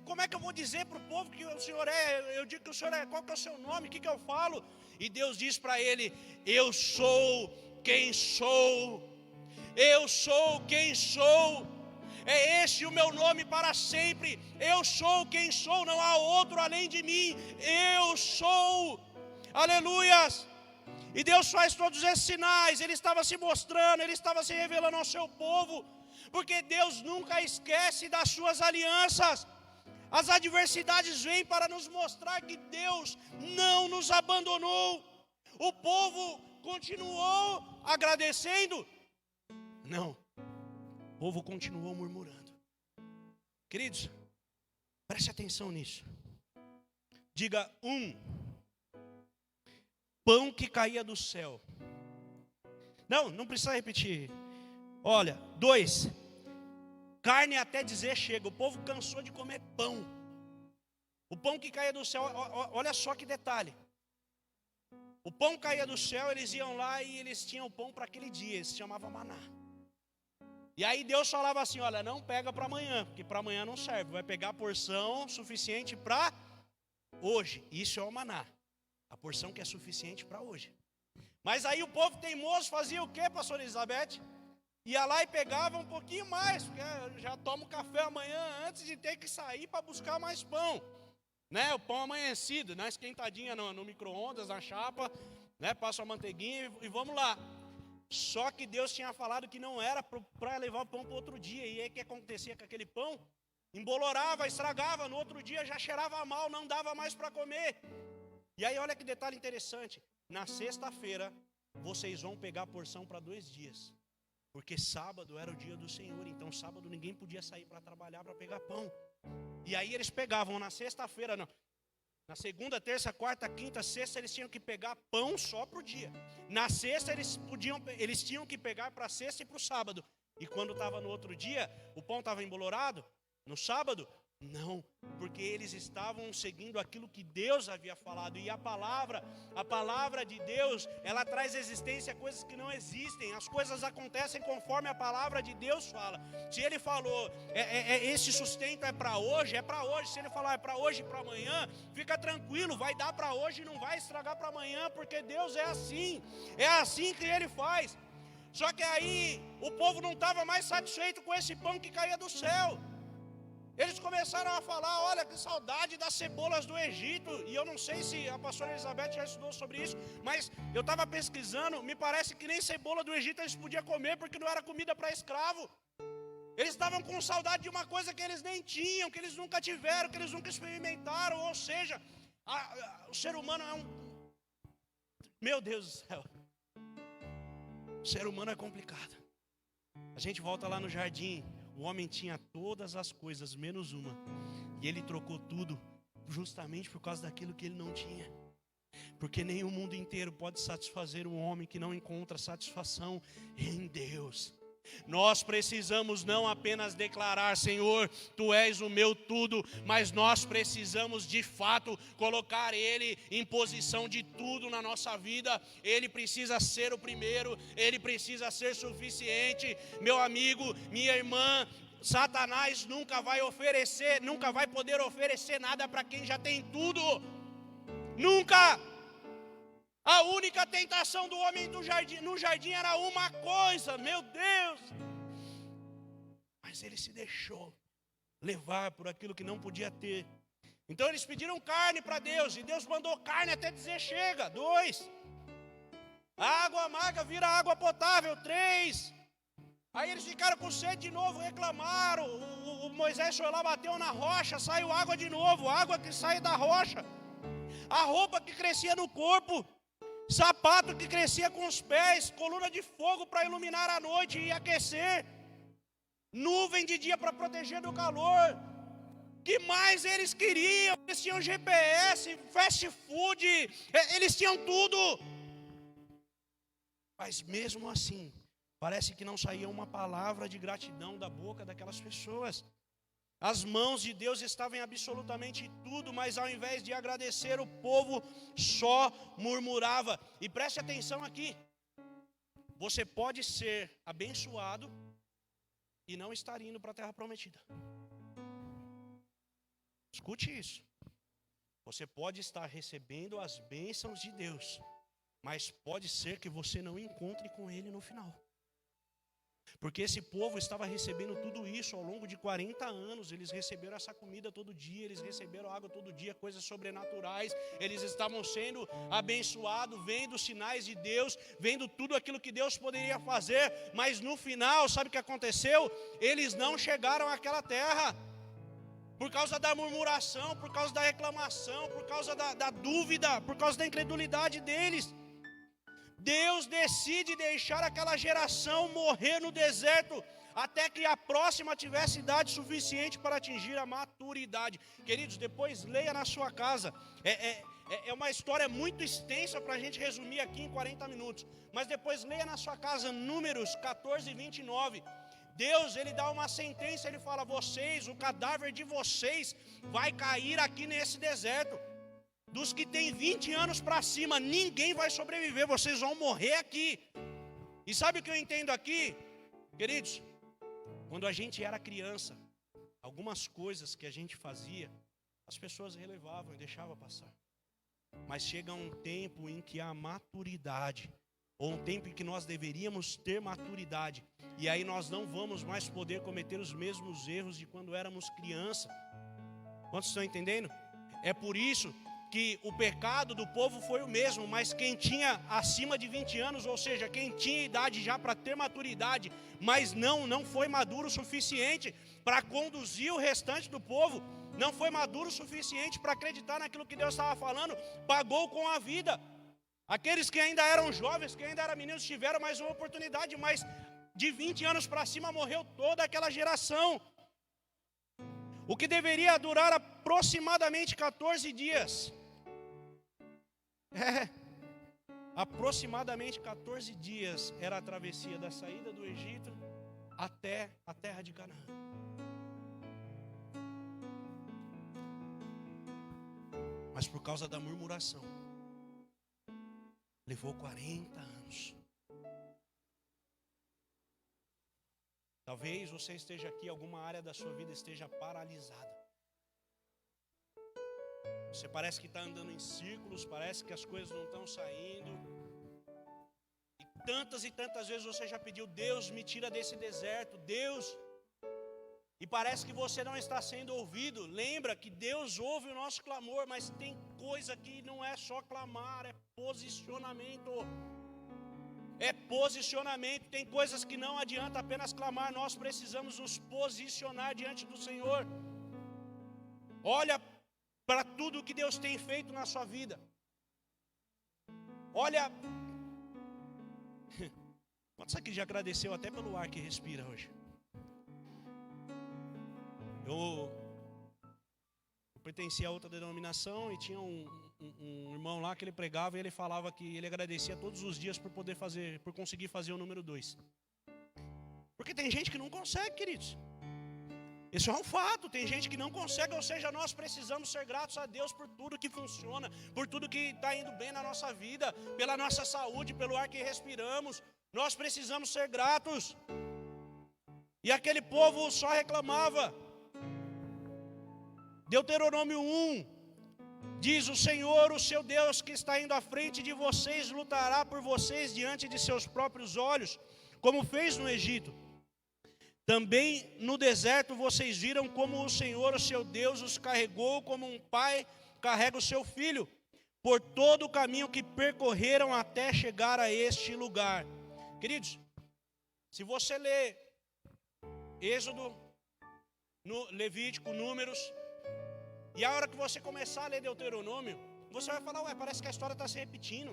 como é que eu vou dizer para o povo que o Senhor é? Eu digo que o Senhor é, qual que é o seu nome? O que eu falo? E Deus diz para ele: eu sou quem sou. Eu sou quem sou. É este o meu nome para sempre. Eu sou quem sou, não há outro além de mim. Eu sou. Aleluias. E Deus faz todos esses sinais. Ele estava se mostrando, Ele estava se revelando ao seu povo. Porque Deus nunca esquece das suas alianças. As adversidades vêm para nos mostrar que Deus não nos abandonou. O povo continuou agradecendo? Não. O povo continuou murmurando. Queridos, preste atenção nisso. Diga: pão que caía do céu Não precisa repetir. Olha, 2. Carne até dizer chega. O povo cansou de comer pão. O pão que caía do céu, olha só que detalhe. O pão caía do céu, eles iam lá e eles tinham pão para aquele dia, eles se chamavam maná. E aí Deus falava assim, olha, não pega para amanhã, porque para amanhã não serve, vai pegar a porção suficiente para hoje. Isso é o maná, a porção que é suficiente para hoje. Mas aí o povo teimoso fazia o quê, pastor Elizabeth? Ia lá e pegava um pouquinho mais, porque eu já tomo café amanhã antes de ter que sair para buscar mais pão. Né, o pão amanhecido, na esquentadinha no micro-ondas, na chapa, né, passa a manteiguinha e vamos lá. Só que Deus tinha falado que não era para levar o pão para outro dia. E aí o que acontecia com aquele pão? Embolorava, estragava, no outro dia já cheirava mal, não dava mais para comer. E aí olha que detalhe interessante, na sexta-feira vocês vão pegar a porção para 2 dias. Porque sábado era o dia do Senhor, então sábado ninguém podia sair para trabalhar para pegar pão. E aí eles pegavam na sexta-feira, não. Na segunda, terça, quarta, quinta, sexta, eles tinham que pegar pão só para o dia. Na sexta, eles tinham que pegar para a sexta e para o sábado. E quando estava no outro dia, o pão estava embolorado. No sábado, não. Porque eles estavam seguindo aquilo que Deus havia falado. E a palavra de Deus, ela traz existência a coisas que não existem. As coisas acontecem conforme a palavra de Deus fala. Se Ele falou, esse sustento é para hoje, é para hoje. Se Ele falar é para hoje e para amanhã, fica tranquilo, vai dar para hoje e não vai estragar para amanhã, porque Deus é assim que Ele faz. Só que aí, o povo não estava mais satisfeito com esse pão que caía do céu. Eles começaram a falar, olha que saudade das cebolas do Egito. E eu não sei se a pastora Elizabeth já estudou sobre isso, mas eu estava pesquisando, me parece que nem cebola do Egito eles podiam comer, porque não era comida para escravo. Eles estavam com saudade de uma coisa que eles nem tinham, que eles nunca tiveram, que eles nunca experimentaram. Ou seja, o ser humano é Meu Deus do céu. O ser humano é complicado. A gente volta lá no jardim. O homem tinha todas as coisas, menos uma. E ele trocou tudo justamente por causa daquilo que ele não tinha. Porque nem o mundo inteiro pode satisfazer um homem que não encontra satisfação em Deus. Nós precisamos não apenas declarar, Senhor, Tu és o meu tudo, mas nós precisamos de fato colocar Ele em posição de tudo na nossa vida. Ele precisa ser o primeiro, Ele precisa ser suficiente. Meu amigo, minha irmã, Satanás nunca vai poder oferecer nada para quem já tem tudo. Nunca! A única tentação do homem no jardim era uma coisa, meu Deus. Mas ele se deixou levar por aquilo que não podia ter. Então eles pediram carne para Deus, e Deus mandou carne até dizer chega. 2. A água amarga vira água potável. 3. Aí eles ficaram com sede de novo, reclamaram. O Moisés foi lá, bateu na rocha, saiu água de novo, água que sai da rocha. A roupa que crescia no corpo, sapato que crescia com os pés, coluna de fogo para iluminar a noite e aquecer, nuvem de dia para proteger do calor. Que mais eles queriam? Eles tinham GPS, fast food, eles tinham tudo. Mas mesmo assim, parece que não saía uma palavra de gratidão da boca daquelas pessoas. As mãos de Deus estavam em absolutamente tudo, mas ao invés de agradecer, o povo só murmurava. E preste atenção aqui, você pode ser abençoado e não estar indo para a terra prometida. Escute isso. Você pode estar recebendo as bênçãos de Deus, mas pode ser que você não encontre com Ele no final. Porque esse povo estava recebendo tudo isso ao longo de 40 anos. Eles receberam essa comida todo dia, eles receberam água todo dia, coisas sobrenaturais. Eles estavam sendo abençoados, vendo os sinais de Deus, vendo tudo aquilo que Deus poderia fazer. Mas no final, sabe o que aconteceu? Eles não chegaram àquela terra. Por causa da murmuração, por causa da reclamação, por causa da dúvida, por causa da incredulidade deles. Deus decide deixar aquela geração morrer no deserto, até que a próxima tivesse idade suficiente para atingir a maturidade. Queridos, depois leia na sua casa. É uma história muito extensa para a gente resumir aqui em 40 minutos. Mas depois leia na sua casa Números 14 e 29. Deus, Ele dá uma sentença, Ele fala: vocês, o cadáver de vocês vai cair aqui nesse deserto. Dos que têm 20 anos para cima, ninguém vai sobreviver, vocês vão morrer aqui. E sabe o que eu entendo aqui? Queridos, quando a gente era criança, algumas coisas que a gente fazia, as pessoas relevavam e deixavam passar. Mas chega um tempo em que a maturidade, ou um tempo em que nós deveríamos ter maturidade, e aí nós não vamos mais poder cometer os mesmos erros de quando éramos criança. Quantos estão entendendo? É por isso que o pecado do povo foi o mesmo, mas quem tinha acima de 20 anos, ou seja, quem tinha idade já para ter maturidade, mas não foi maduro o suficiente para conduzir o restante do povo, não foi maduro o suficiente para acreditar naquilo que Deus estava falando, pagou com a vida. Aqueles que ainda eram jovens, que ainda eram meninos, tiveram mais uma oportunidade, mas de 20 anos para cima morreu toda aquela geração. O que deveria durar aproximadamente 14 dias. Aproximadamente 14 dias era a travessia da saída do Egito até a terra de Canaã. Mas por causa da murmuração, levou 40 anos. Talvez você esteja aqui, alguma área da sua vida esteja paralisada. Você parece que está andando em círculos, parece que as coisas não estão saindo. E tantas vezes você já pediu: Deus, me tira desse deserto, Deus. E parece que você não está sendo ouvido. Lembra que Deus ouve o nosso clamor, mas tem coisa que não é só clamar, é posicionamento. É posicionamento. Tem coisas que não adianta apenas clamar, nós precisamos nos posicionar diante do Senhor. Olha para tudo que Deus tem feito na sua vida. Olha. Quantos aqui já agradeceu até pelo ar que respira hoje? Eu pertencia a outra denominação e tinha um irmão lá que ele pregava e ele falava que ele agradecia todos os dias por conseguir fazer o número 2. Porque tem gente que não consegue, queridos. Isso é um fato, tem gente que não consegue, ou seja, nós precisamos ser gratos a Deus por tudo que funciona, por tudo que está indo bem na nossa vida, pela nossa saúde, pelo ar que respiramos. Nós precisamos ser gratos. E aquele povo só reclamava. Deuteronômio 1 diz: o Senhor, o seu Deus, que está indo à frente de vocês, lutará por vocês diante de seus próprios olhos, como fez no Egito. Também no deserto vocês viram como o Senhor, o seu Deus, os carregou como um pai carrega o seu filho, por todo o caminho que percorreram até chegar a este lugar. Queridos, se você ler Êxodo, Levítico, Números, e a hora que você começar a ler Deuteronômio, você vai falar: ué, parece que a história está se repetindo,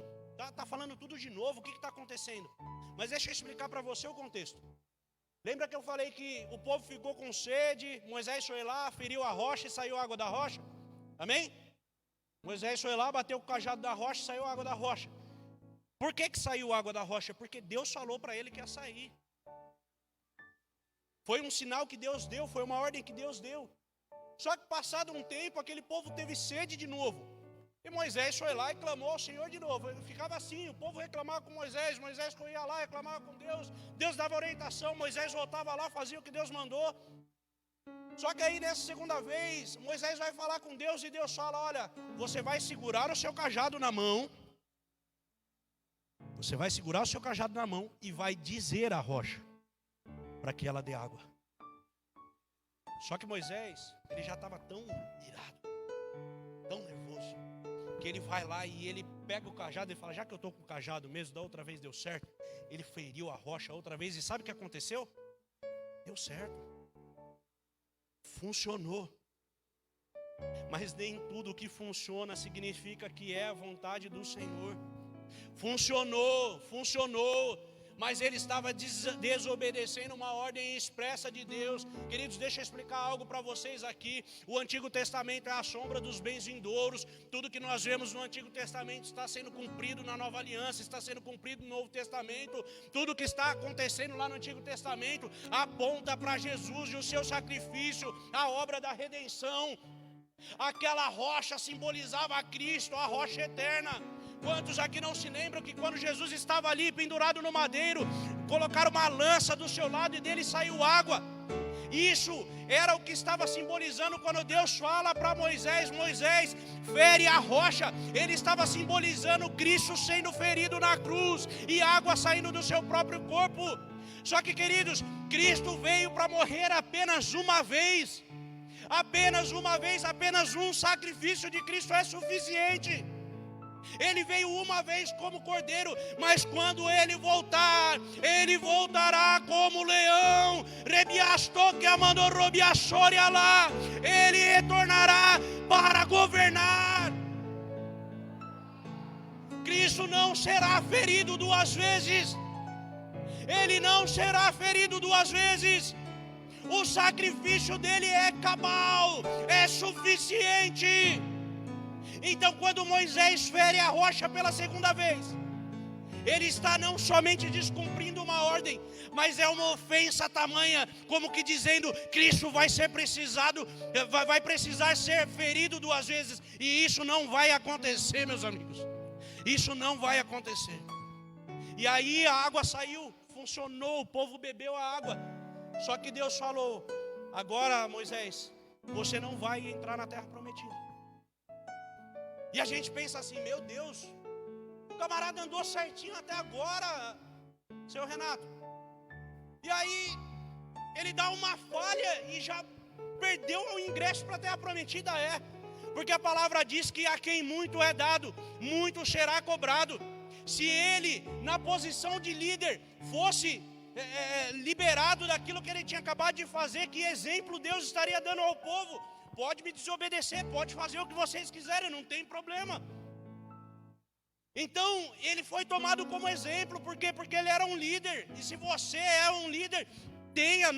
está falando tudo de novo, o que está acontecendo? Mas deixa eu explicar para você o contexto. Lembra que eu falei que o povo ficou com sede, Moisés foi lá, feriu a rocha e saiu água da rocha? Amém? Moisés foi lá, bateu com o cajado da rocha e saiu água da rocha. Por que saiu água da rocha? Porque Deus falou para ele que ia sair. Foi um sinal que Deus deu, foi uma ordem que Deus deu. Só que passado um tempo, aquele povo teve sede de novo. E Moisés foi lá e clamou ao Senhor de novo. Ele ficava assim, o povo reclamava com Moisés, Moisés ia lá e reclamava com Deus, Deus dava orientação, Moisés voltava lá, fazia o que Deus mandou. Só que aí nessa segunda vez, Moisés vai falar com Deus e Deus fala: olha, você vai segurar o seu cajado na mão, você vai segurar o seu cajado na mão e vai dizer à rocha para que ela dê água. Só que Moisés, ele já estava tão irado, tão nervoso, que ele vai lá e ele pega o cajado e fala: já que eu estou com o cajado mesmo, da outra vez deu certo. Ele feriu a rocha outra vez e sabe o que aconteceu? Deu certo. Funcionou. Mas nem tudo que funciona significa que é a vontade do Senhor. Funcionou. mas ele estava desobedecendo uma ordem expressa de Deus. Queridos, deixa eu explicar algo para vocês aqui. O Antigo Testamento é a sombra dos bens vindouros. Tudo que nós vemos no Antigo Testamento está sendo cumprido na Nova Aliança, está sendo cumprido no Novo Testamento. Tudo que está acontecendo lá no Antigo Testamento aponta para Jesus e o seu sacrifício, a obra da redenção. Aquela rocha simbolizava a Cristo, a rocha eterna. Quantos aqui não se lembram que quando Jesus estava ali pendurado no madeiro, colocaram uma lança do seu lado e dele saiu água? Isso era o que estava simbolizando quando Deus fala para Moisés: Moisés, fere a rocha. Ele estava simbolizando Cristo sendo ferido na cruz e água saindo do seu próprio corpo. Só que, queridos, Cristo veio para morrer apenas uma vez. Apenas uma vez, apenas um sacrifício de Cristo é suficiente. Ele veio uma vez como cordeiro, mas quando ele voltar, ele voltará como leão. Ele retornará para governar. Cristo não será ferido duas vezes. Ele não será ferido duas vezes. O sacrifício dele é cabal, é suficiente. Então, quando Moisés fere a rocha pela segunda vez, ele está não somente descumprindo uma ordem, mas é uma ofensa tamanha, como que dizendo: Cristo vai precisar ser ferido duas vezes. E isso não vai acontecer, meus amigos. Isso não vai acontecer. E aí a água saiu, funcionou, o povo bebeu a água. Só que Deus falou: agora, Moisés, você não vai entrar na terra prometida. E a gente pensa assim: meu Deus, o camarada andou certinho até agora, seu Renato. E aí, ele dá uma falha e já perdeu o ingresso para a terra prometida. Porque a palavra diz que a quem muito é dado, muito será cobrado. Se ele, na posição de líder, fosse liberado daquilo que ele tinha acabado de fazer, que exemplo Deus estaria dando ao povo? Pode me desobedecer, pode fazer o que vocês quiserem, não tem problema. Então, ele foi tomado como exemplo. Por quê? Porque ele era um líder. E se você é um líder,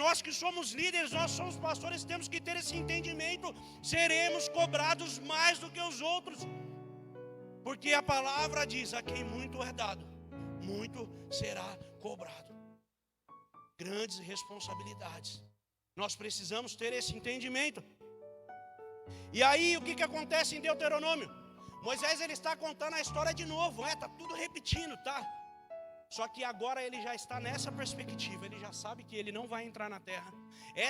nós que somos líderes, nós somos pastores, temos que ter esse entendimento. Seremos cobrados mais do que os outros. Porque a palavra diz: a quem muito é dado, muito será cobrado. Grandes responsabilidades. Nós precisamos ter esse entendimento. E aí, o que acontece em Deuteronômio? Moisés, ele está contando a história de novo, está tudo repetindo, tá? Só que agora ele já está nessa perspectiva, ele já sabe que ele não vai entrar na terra.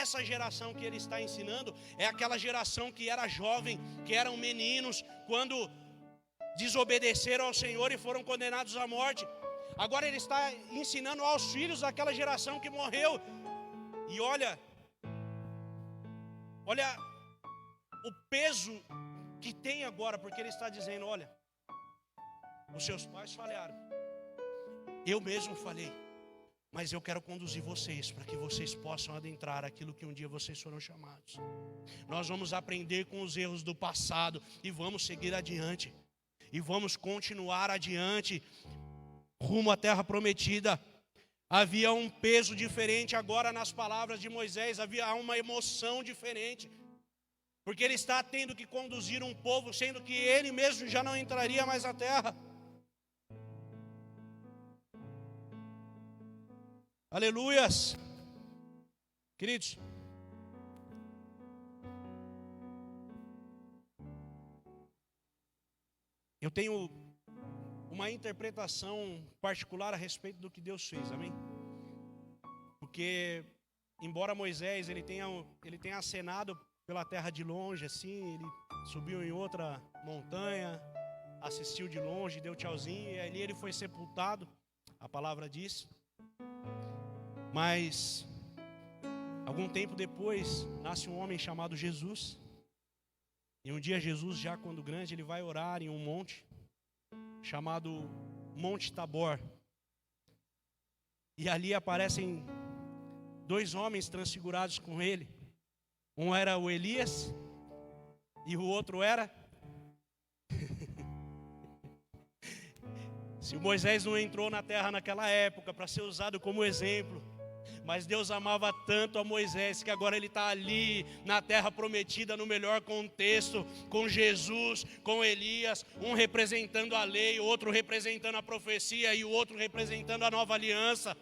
Essa geração que ele está ensinando é aquela geração que era jovem, que eram meninos, quando desobedeceram ao Senhor e foram condenados à morte. Agora ele está ensinando aos filhos daquela geração que morreu. E olha o peso que tem agora, porque ele está dizendo: olha, os seus pais falharam, eu mesmo falhei, mas eu quero conduzir vocês para que vocês possam adentrar aquilo que um dia vocês foram chamados. Nós vamos aprender com os erros do passado e vamos seguir adiante, e vamos continuar adiante rumo à terra prometida. Havia um peso diferente agora nas palavras de Moisés, havia uma emoção diferente, porque ele está tendo que conduzir um povo, sendo que ele mesmo já não entraria mais na terra. Aleluias. Queridos, eu tenho uma interpretação particular a respeito do que Deus fez, amém? Porque, embora Moisés ele tenha acenado pela terra de longe, assim, ele subiu em outra montanha, assistiu de longe, deu tchauzinho, e ali ele foi sepultado, a palavra diz. Mas, algum tempo depois, nasce um homem chamado Jesus. E um dia Jesus, já quando grande, ele vai orar em um monte, chamado Monte Tabor. E ali aparecem dois homens transfigurados com ele. Um era o Elias e o outro era Se o Moisés não entrou na terra naquela época para ser usado como exemplo, mas Deus amava tanto a Moisés que agora ele está ali na terra prometida no melhor contexto, com Jesus, com Elias, um representando a lei, outro representando a profecia e o outro representando a nova aliança.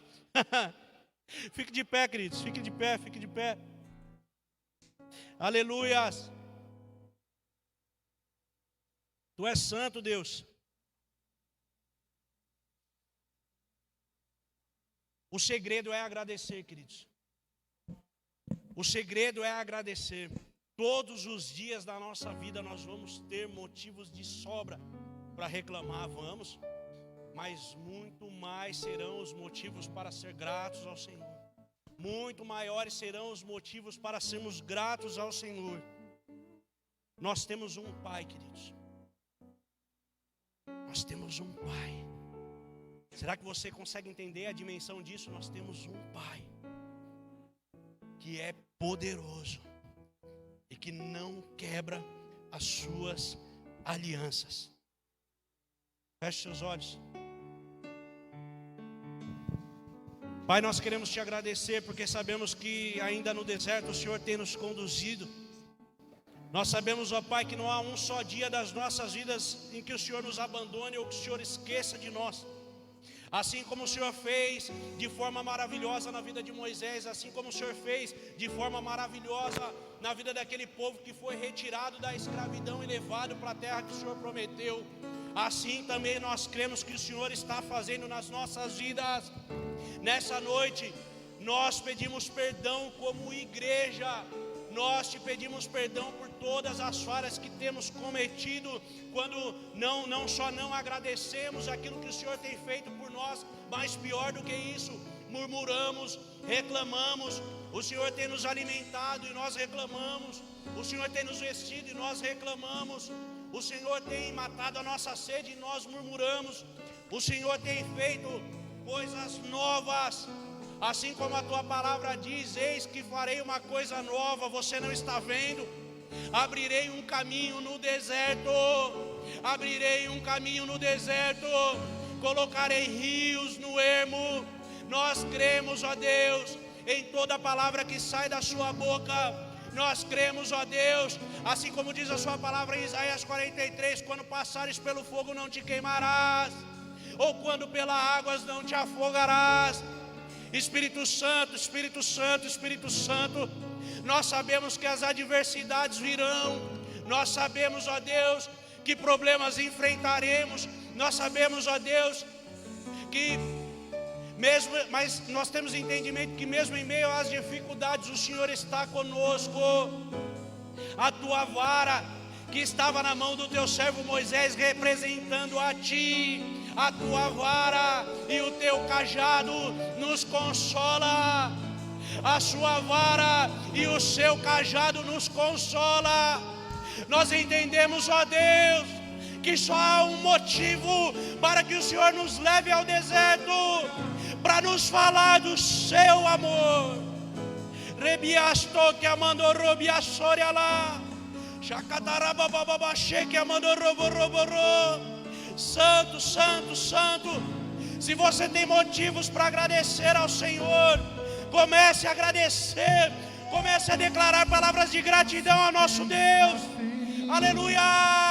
Fique de pé, queridos, fique de pé, fique de pé. Aleluias. Tu és santo, Deus. O segredo é agradecer, queridos. O segredo é agradecer. Todos os dias da nossa vida nós vamos ter motivos de sobra para reclamar, vamos. Mas muito mais serão os motivos para ser gratos ao Senhor. Muito maiores serão os motivos para sermos gratos ao Senhor. Nós temos um Pai, queridos. Nós temos um Pai. Será que você consegue entender a dimensão disso? Nós temos um Pai que é poderoso e que não quebra as suas alianças. Feche seus olhos. Pai, nós queremos te agradecer porque sabemos que ainda no deserto o Senhor tem nos conduzido. Nós sabemos, ó Pai, que não há um só dia das nossas vidas em que o Senhor nos abandone ou que o Senhor esqueça de nós. Assim como o Senhor fez de forma maravilhosa na vida de Moisés, assim como o Senhor fez de forma maravilhosa na vida daquele povo que foi retirado da escravidão e levado para a terra que o Senhor prometeu, assim também nós cremos que o Senhor está fazendo nas nossas vidas. Nessa noite, nós pedimos perdão como igreja. Nós te pedimos perdão por todas as falhas que temos cometido, quando não só não agradecemos aquilo que o Senhor tem feito por nós, mas pior do que isso, murmuramos, reclamamos. O Senhor tem nos alimentado e nós reclamamos. O Senhor tem nos vestido e nós reclamamos. O Senhor tem matado a nossa sede e nós murmuramos. O Senhor tem feito coisas novas. Assim como a tua palavra diz, eis que farei uma coisa nova, você não está vendo? Abrirei um caminho no deserto, abrirei um caminho no deserto, colocarei rios no ermo. Nós cremos, ó Deus, em toda palavra que sai da sua boca. Nós cremos, ó Deus, assim como diz a sua palavra em Isaías 43, quando passares pelo fogo não te queimarás, ou quando pelas águas não te afogarás. Espírito Santo, Espírito Santo, Espírito Santo, nós sabemos que as adversidades virão, nós sabemos, ó Deus, que problemas enfrentaremos, nós sabemos, ó Deus, que mas nós temos entendimento que mesmo em meio às dificuldades o Senhor está conosco. A tua vara que estava na mão do teu servo Moisés representando a ti, a tua vara e o teu cajado nos consola. A sua vara e o seu cajado nos consola. Nós entendemos, ó Deus, que só há um motivo para que o Senhor nos leve ao deserto, para nos falar do seu amor. Rebiasto que amando robiasoria lá. Chacatarabababachê que amando roboroboro. Santo, Santo, Santo. Se você tem motivos para agradecer ao Senhor, comece a agradecer, comece a declarar palavras de gratidão ao nosso Deus. Aleluia.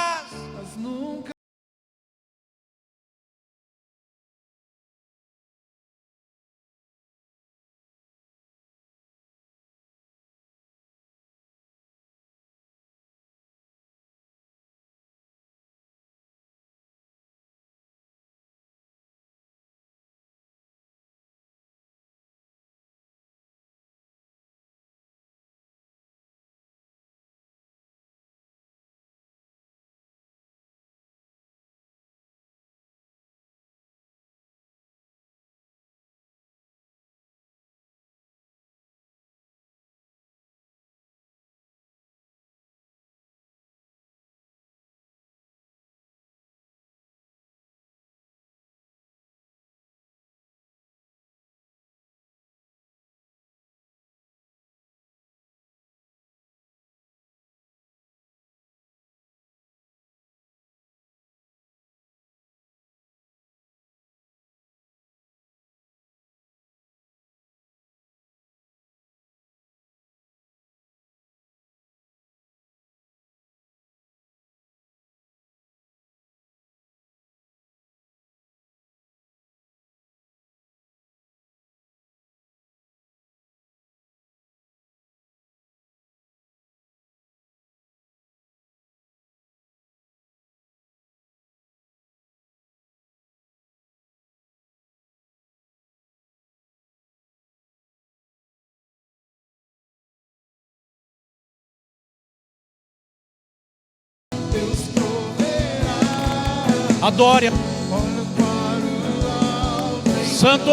Adore. Olha para o alto, Santo.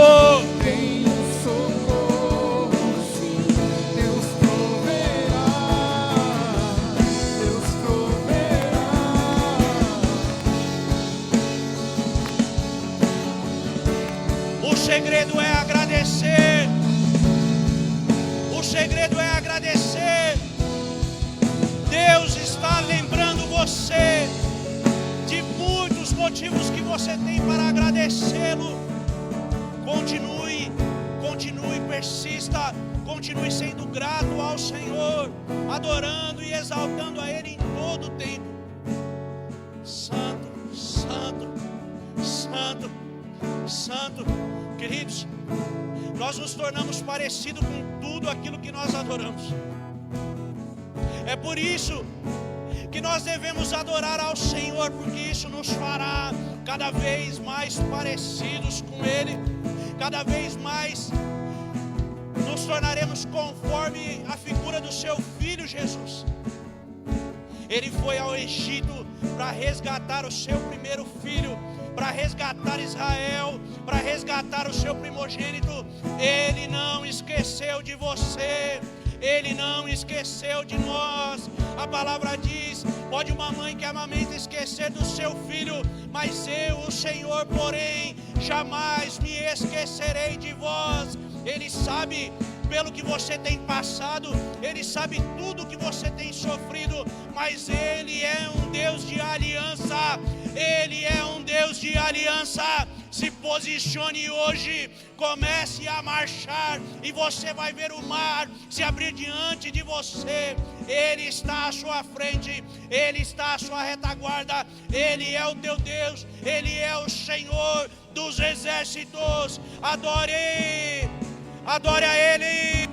tem um socorro, sim. Deus proverá, Deus proverá. O segredo é agradecer. O segredo é agradecer. Deus está lembrando você de muitos motivos que você tem para agradecê-lo. Continue, persista, continue sendo grato ao Senhor, adorando e exaltando a Ele em todo o tempo. Santo, santo, santo, santo. Queridos, nós nos tornamos parecidos com tudo aquilo que nós adoramos. É por isso que nós devemos adorar ao Senhor, porque isso nos fará cada vez mais parecidos com Ele, cada vez mais nos tornaremos conforme a figura do seu Filho Jesus. Ele foi ao Egito para resgatar o seu primeiro filho, para resgatar Israel, para resgatar o seu primogênito. Ele não esqueceu de você. Ele não esqueceu de nós. A palavra diz: pode uma mãe que amamenta esquecer do seu filho, mas eu, o Senhor, porém, jamais me esquecerei de vós. Ele sabe pelo que você tem passado, Ele sabe tudo que você tem sofrido, mas Ele é um Deus de aliança. Ele é um Deus de aliança. Se posicione hoje, comece a marchar e você vai ver o mar se abrir diante de você. Ele está à sua frente, Ele está à sua retaguarda. Ele é o teu Deus, Ele é o Senhor dos exércitos. Adore, adore a Ele.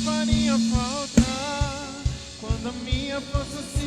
Farinha faltar, quando a minha força se